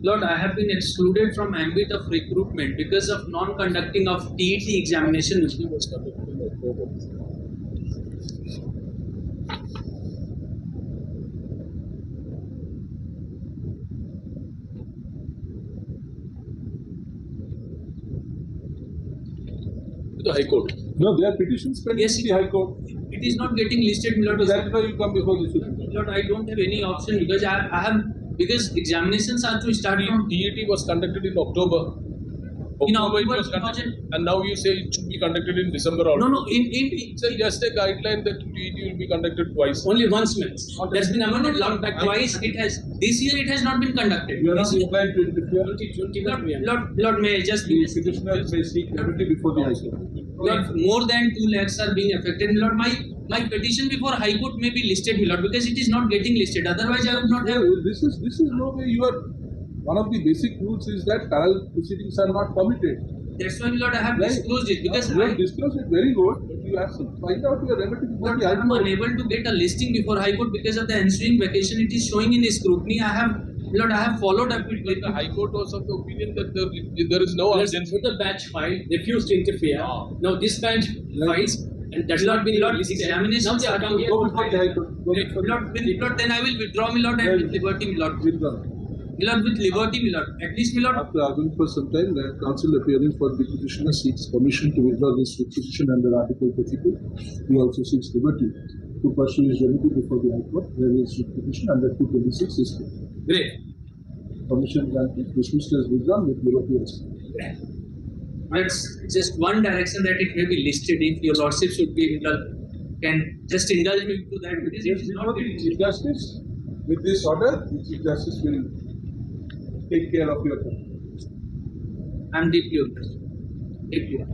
Lord, I have been excluded from ambit of recruitment because of non-conducting of TET examination. Was conducted in October. To the High Court. No, there are petitions pending Yes, in the High Court. It is not getting listed, my Lord. So that's why you come before the Supreme Court. Lord, I don't have any option because I have because examinations are to start from TET was conducted in October. In October it October was conducted, 2000. and now you say it should be conducted in December also. No, It's just a guideline that TET will be conducted twice. only once means. That's been amended long back twice. It has this year it has not been conducted. You are not inclined to interfere. Lord, may I just The petitioner may seek remedy before the High Court. Lord, more than 2 lakhs are being affected. Lord, my petition before High Court may be listed, Lord, because it is not getting listed. Otherwise, I would not have. This is no way you are. One of the basic rules is that parallel proceedings are not permitted. That's why, Lord, I have disclosed it because You have disclosed it very good, but you have to find out your remedy before Lord, the I High am Court. unable to get a listing before High Court because of the ensuing vacation. It is showing in the scrutiny. I have followed up with The High Court was of the opinion that there is no urgency. The batch filed, refused to interfere. Now this batch files and that's not been listed. examination. Now they are coming here Go to before the High Court. Go before the Lord, then I will withdraw, my Lord, and with liberty, my Lord. Withdraw. Lord, with liberty, my Lord. At least, my Lord. After arguing for some time, the counsel appearing for the petitioner seeks permission to withdraw this petition under Article 32. He also seeks liberty to pursue his remedy before the High Court, where his petition under 226 is given. Great. Permission granted, dismissed as withdrawn with liberty as That's just one direction that it may be listed. If your Lordship should be can just indulge me to that because it is not. Chief Justice, with this order, the Chief Justice will take care of your case. I'm deeply interested. Deeply.